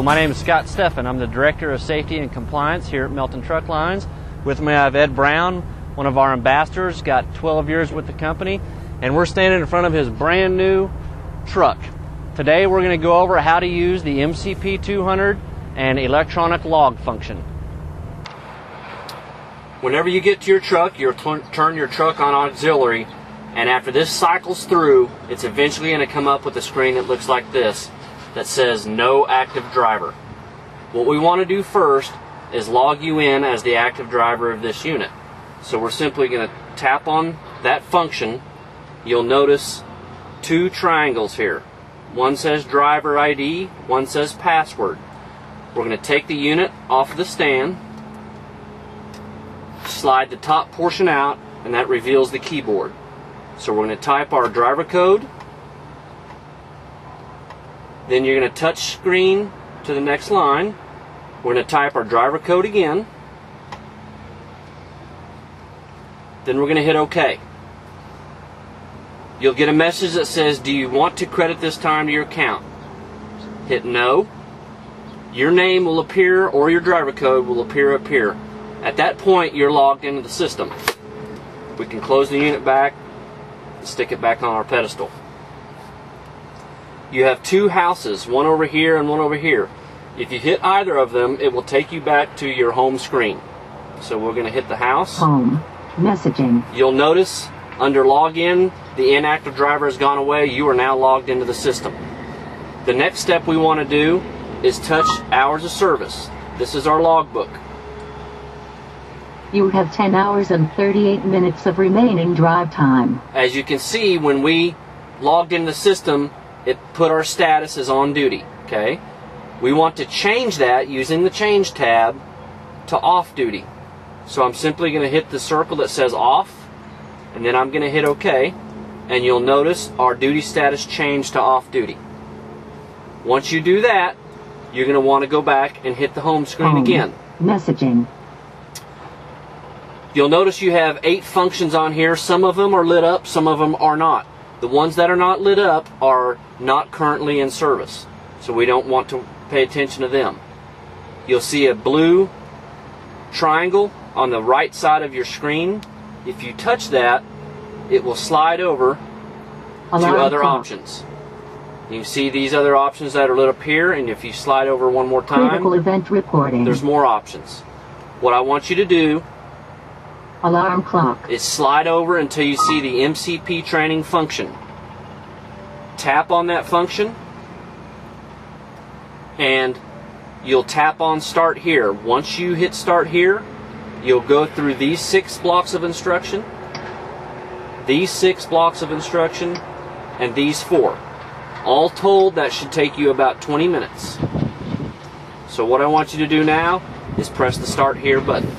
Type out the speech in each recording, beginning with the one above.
Hello, my name is Scott Steffen. I'm the Director of Safety and Compliance here at Melton Truck Lines. With me I have Ed Brown, one of our ambassadors, got 12 years with the company, and we're standing in front of his brand new truck. Today we're going to go over how to use the MCP 200 and electronic log function. Whenever you get to your truck, you'll turn your truck on auxiliary, and after this cycles through, it's eventually going to come up with a screen that looks like this, that says no active driver. What we want to do first is log you in as the active driver of this unit. So we're simply going to tap on that function. You'll notice two triangles here. One says driver ID, one says password. We're going to take the unit off of the stand, slide the top portion out, and that reveals the keyboard. So we're going to type our driver code. Then you're going to touch screen to the next line. We're going to type our driver code again. Then we're going to hit OK. You'll get a message that says, do you want to credit this time to your account? Hit no. Your name will appear, or your driver code will appear up here. At that point, you're logged into the system. We can close the unit back and stick it back on our pedestal. You have two houses, one over here and one over here. If you hit either of them, it will take you back to your home screen. So we're going to hit the house. Home. Messaging. You'll notice under login, the inactive driver has gone away. You are now logged into the system. The next step we want to do is touch hours of service. This is our logbook. You have 10 hours and 38 minutes of remaining drive time. As you can see, when we logged into the system, it put our status as on duty. Okay? We want to change that using the change tab to off duty. So I'm simply going to hit the circle that says off, and then I'm going to hit OK, and you'll notice our duty status changed to off duty. Once you do that, you're going to want to go back and hit the home screen again. Messaging. You'll notice you have 8 functions on here. Some of them are lit up, some of them are not. The ones that are not lit up are not currently in service, so we don't want to pay attention to them. You'll see a blue triangle on the right side of your screen. If you touch that, it will slide over to other options. You can see these other options that are lit up here, and if you slide over one more time, critical event reporting. There's more options. What I want you to do, alarm clock, is slide over until you see the MCP training function. Tap on that function, and you'll tap on start here. Once you hit start here, you'll go through these 6 blocks of instruction, these 6 blocks of instruction, and these 4. All told, that should take you about 20 minutes. So what I want you to do now is press the start here button.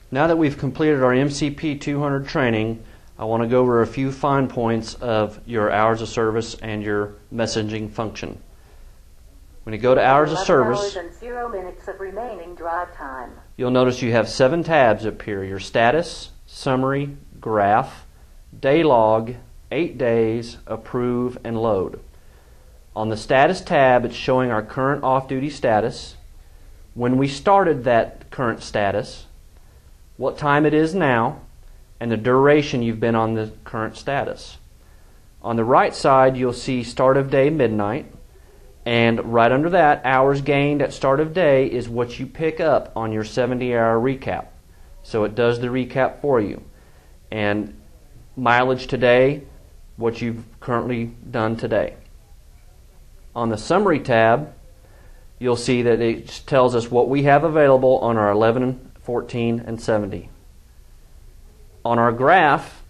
Now that we've completed our MCP 200 training, I want to go over a few fine points of your hours of service and your messaging function. When you go to hours of service, 11 hours and 0 minutes of remaining drive time. You'll notice you have 7 tabs up here: your status, summary, graph, day log, 8 days, approve, and load. On the status tab, it's showing our current off-duty status, when we started that current status, what time it is now, and the duration you've been on the current status. On the right side, you'll see start of day midnight, and right under that, hours gained at start of day is what you pick up on your 70-hour recap. So it does the recap for you. And mileage today, what you've currently done today. On the summary tab, you'll see that it tells us what we have available on our 11, 14, and 70. On our graph,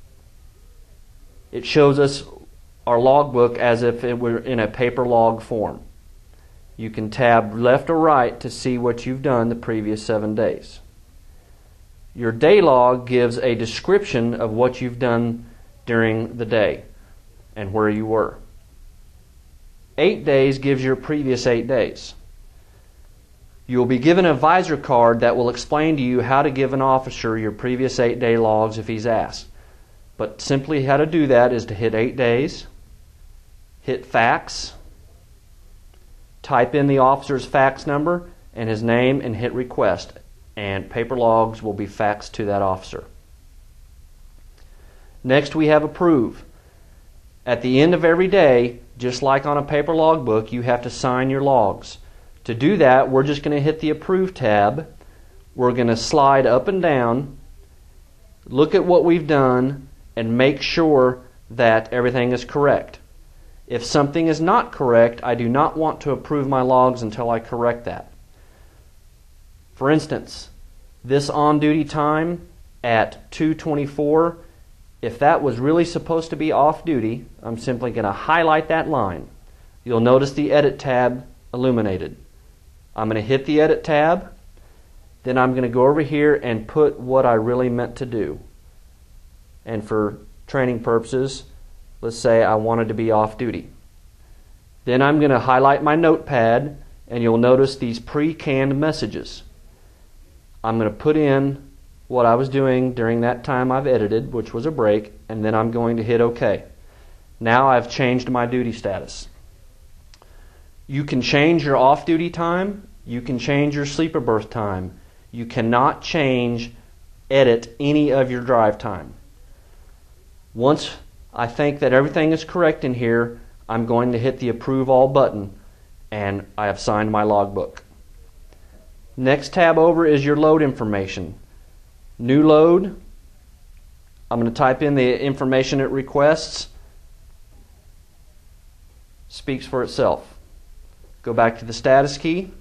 it shows us our logbook as if it were in a paper log form. You can tab left or right to see what you've done the previous 7 days. Your day log gives a description of what you've done during the day and where you were. 8 days gives your previous 8 days. You'll be given a visor card that will explain to you how to give an officer your previous 8-day logs if he's asked. But simply how to do that is to hit 8 days, hit fax, type in the officer's fax number and his name and hit request, and paper logs will be faxed to that officer. Next, we have approve. At the end of every day, just like on a paper logbook, you have to sign your logs. To do that, we're just going to hit the approve tab. We're going to slide up and down, look at what we've done, and make sure that everything is correct. If something is not correct, I do not want to approve my logs until I correct that. For instance, this on-duty time at 2:24, if that was really supposed to be off-duty, I'm simply going to highlight that line. You'll notice the Edit tab illuminated. I'm going to hit the Edit tab, then I'm going to go over here and put what I really meant to do. And for training purposes, let's say I wanted to be off-duty. Then I'm going to highlight my notepad, and you'll notice these pre-canned messages. I'm going to put in what I was doing during that time I've edited, which was a break, and then I'm going to hit OK. Now I've changed my duty status. You can change your off-duty time. You can change your sleeper berth time. You cannot edit any of your drive time. Once I think that everything is correct in here, I'm going to hit the Approve All button, and I have signed my logbook. Next tab over is your load information. New load, I'm going to type in the information it requests. Speaks for itself. Go back to the status key.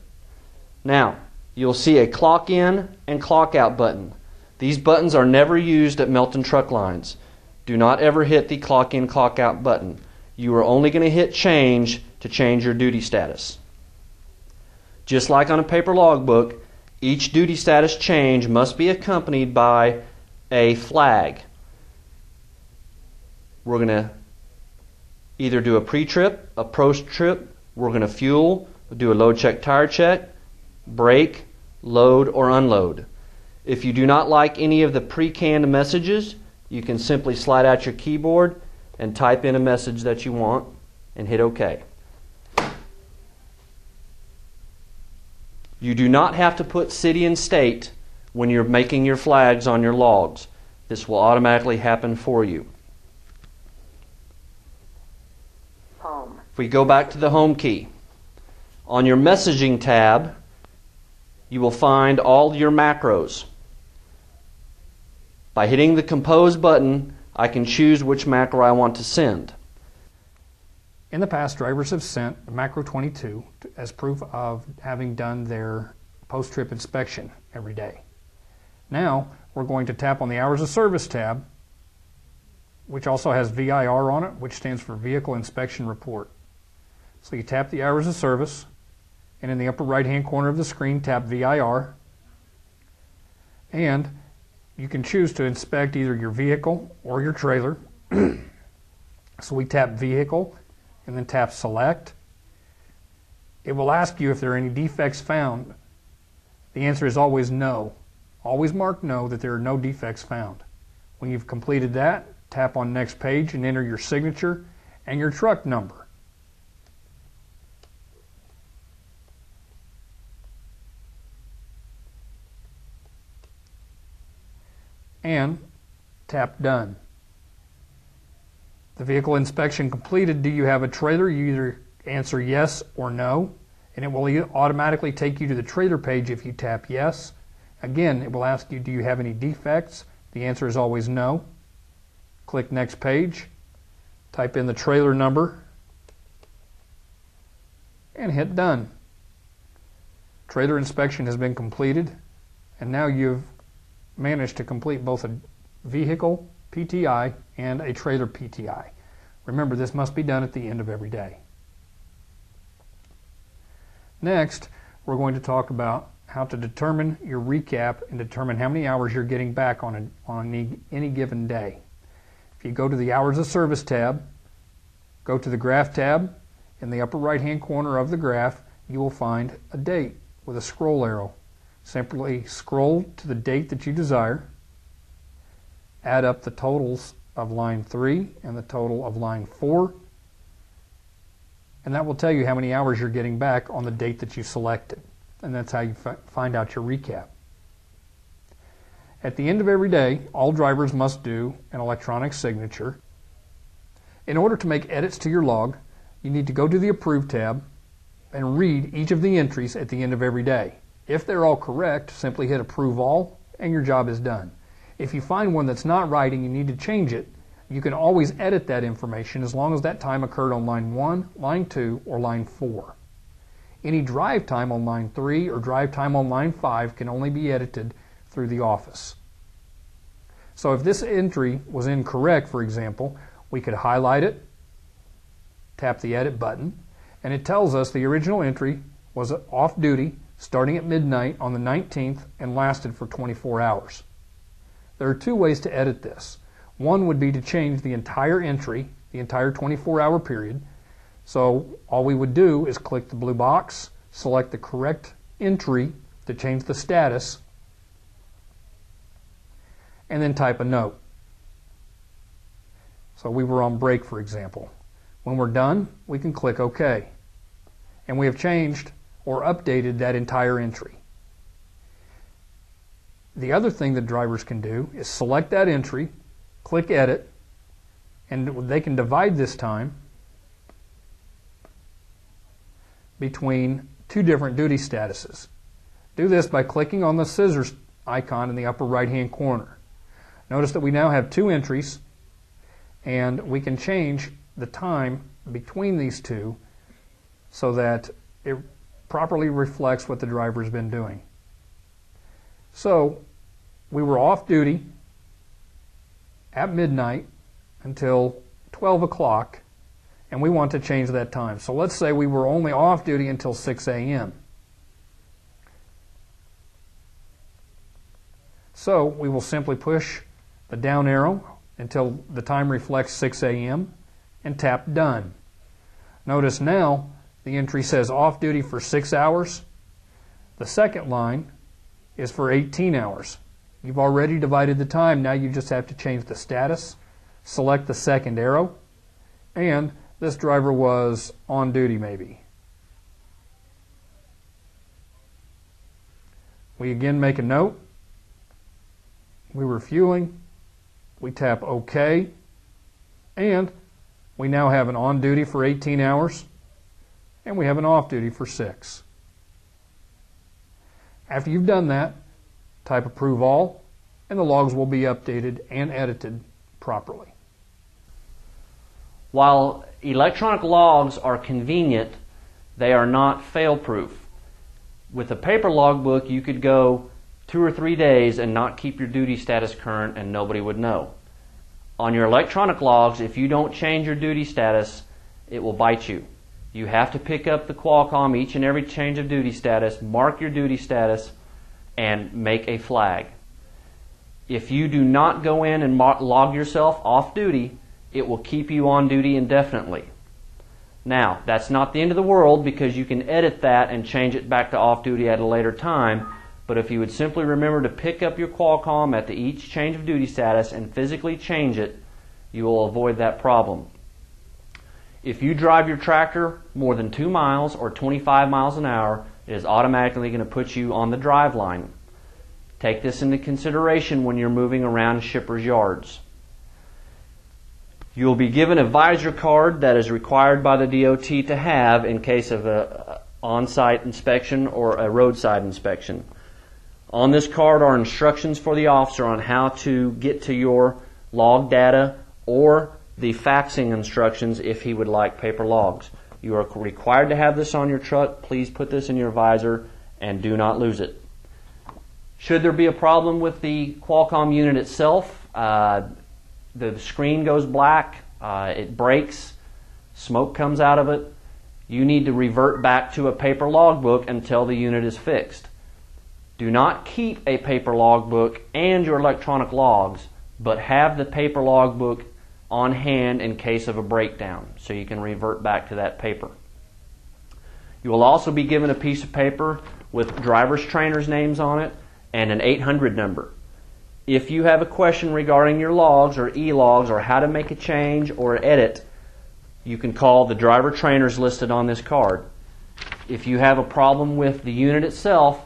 Now, you'll see a clock in and clock out button. These buttons are never used at Melton Truck Lines. Do not ever hit the clock in, clock out button. You are only going to hit change to change your duty status. Just like on a paper logbook, each duty status change must be accompanied by a flag. We're going to either do a pre-trip, a post-trip, we're going to fuel, do a load check, tire check, brake, load, or unload. If you do not like any of the pre-canned messages, you can simply slide out your keyboard and type in a message that you want and hit OK. You do not have to put city and state when you're making your flags on your logs. This will automatically happen for you. Home. If we go back to the home key, on your messaging tab, you will find all your macros. By hitting the Compose button, I can choose which macro I want to send. In the past, drivers have sent a Macro 22 as proof of having done their post-trip inspection every day. Now, we're going to tap on the Hours of Service tab, which also has VIR on it, which stands for Vehicle Inspection Report. So you tap the Hours of Service, and in the upper right-hand corner of the screen, tap VIR, and you can choose to inspect either your vehicle or your trailer. So we tap Vehicle, and then tap Select. It will ask you if there are any defects found. The answer is always no. Always mark no, that there are no defects found. When you've completed that, tap on Next Page and enter your signature and your truck number. And tap Done. The vehicle inspection completed. Do you have a trailer? You either answer yes or no, and it will automatically take you to the trailer page if you tap yes. Again, it will ask you, do you have any defects? The answer is always no. Click Next Page, type in the trailer number, and hit Done. Trailer inspection has been completed, and now you've managed to complete both a vehicle PTI and a trailer PTI. Remember, this must be done at the end of every day. Next, we're going to talk about how to determine your recap and determine how many hours you're getting back on any given day. If you go to the Hours of Service tab, go to the Graph tab, in the upper right-hand corner of the graph, you will find a date with a scroll arrow. Simply scroll to the date that you desire, add up the totals of line 3 and the total of line 4, and that will tell you how many hours you're getting back on the date that you selected. And that's how you find out your recap. At the end of every day, all drivers must do an electronic signature. In order to make edits to your log, you need to go to the Approve tab and read each of the entries at the end of every day. If they're all correct, simply hit Approve All and your job is done. If you find one that's not right and you need to change it, you can always edit that information as long as that time occurred on line 1, line 2, or line 4. Any drive time on line 3 or drive time on line 5 can only be edited through the office. So if this entry was incorrect, for example, we could highlight it, tap the Edit button, and it tells us the original entry was off duty starting at midnight on the 19th and lasted for 24 hours. There are two ways to edit this. One would be to change the entire entry, the entire 24-hour period. So all we would do is click the blue box, select the correct entry to change the status, and then type a note. So we were on break, for example. When we're done, we can click OK. And we have changed or updated that entire entry. The other thing that drivers can do is select that entry, click Edit, and they can divide this time between two different duty statuses. Do this by clicking on the scissors icon in the upper right-hand corner. Notice that we now have two entries, and we can change the time between these two so that it properly reflects what the driver has been doing. So we were off duty at midnight until 12 o'clock, and we want to change that time. So let's say we were only off duty until 6 a.m. So we will simply push the down arrow until the time reflects 6 a.m. and tap Done. Notice now the entry says off duty for 6 hours. The second line is for 18 hours. You've already divided the time. Now you just have to change the status, select the second arrow, and this driver was on duty maybe. We again make a note. We were fueling. We tap OK, and we now have an on duty for 18 hours, and we have an off duty for 6. After you've done that, type Approve All, and the logs will be updated and edited properly. While electronic logs are convenient, they are not fail-proof. With a paper logbook, you could go 2 or 3 days and not keep your duty status current and nobody would know. On your electronic logs, if you don't change your duty status, it will bite you. You have to pick up the Qualcomm each and every change of duty status, mark your duty status, and make a flag. If you do not go in and log yourself off duty, it will keep you on duty indefinitely. Now, that's not the end of the world because you can edit that and change it back to off duty at a later time. But if you would simply remember to pick up your Qualcomm at each change of duty status and physically change it, you will avoid that problem. If you drive your tractor more than 2 miles or 25 miles an hour, it is automatically going to put you on the drive line. Take this into consideration when you're moving around shippers' yards. You will be given a visor card that is required by the DOT to have in case of an on-site inspection or a roadside inspection. On this card are instructions for the officer on how to get to your log data or the faxing instructions if he would like paper logs. You are required to have this on your truck. Please put this in your visor and do not lose it. Should there be a problem with the Qualcomm unit itself, the screen goes black, it breaks, smoke comes out of it, you need to revert back to a paper logbook until the unit is fixed. Do not keep a paper logbook and your electronic logs, but have the paper logbook on hand in case of a breakdown, so you can revert back to that paper. You will also be given a piece of paper with driver's trainers' names on it and an 800 number. If you have a question regarding your logs or e-logs or how to make a change or edit, you can call the driver trainers listed on this card. If you have a problem with the unit itself,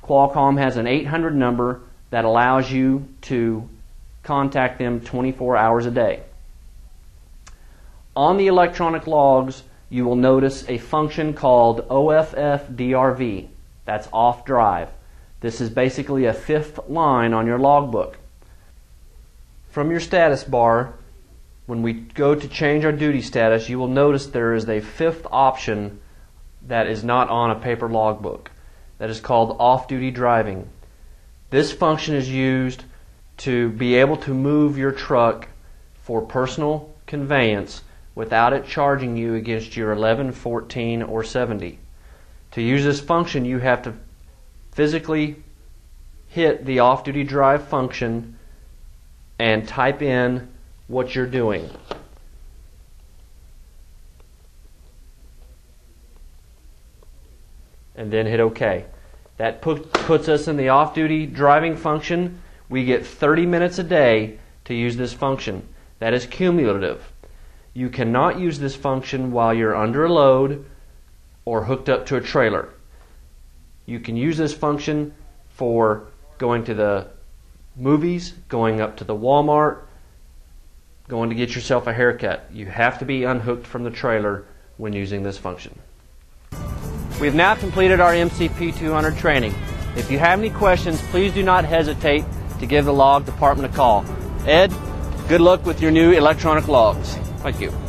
Qualcomm has an 800 number that allows you to contact them 24 hours a day. On the electronic logs, you will notice a function called OFF-DRV. That's off drive. This is basically a fifth line on your logbook. From your status bar, when we go to change our duty status, you will notice there is a fifth option that is not on a paper logbook. That is called off-duty driving. This function is used to be able to move your truck for personal conveyance without it charging you against your 11, 14, or 70. To use this function, you have to physically hit the off-duty drive function and type in what you're doing. And then hit OK. That puts us in the off-duty driving function. We get 30 minutes a day to use this function. That is cumulative. You cannot use this function while you're under a load or hooked up to a trailer. You can use this function for going to the movies, going up to the Walmart, going to get yourself a haircut. You have to be unhooked from the trailer when using this function. We've now completed our MCP 200 training. If you have any questions, please do not hesitate to give the log department a call. Ed, good luck with your new electronic logs. Thank you.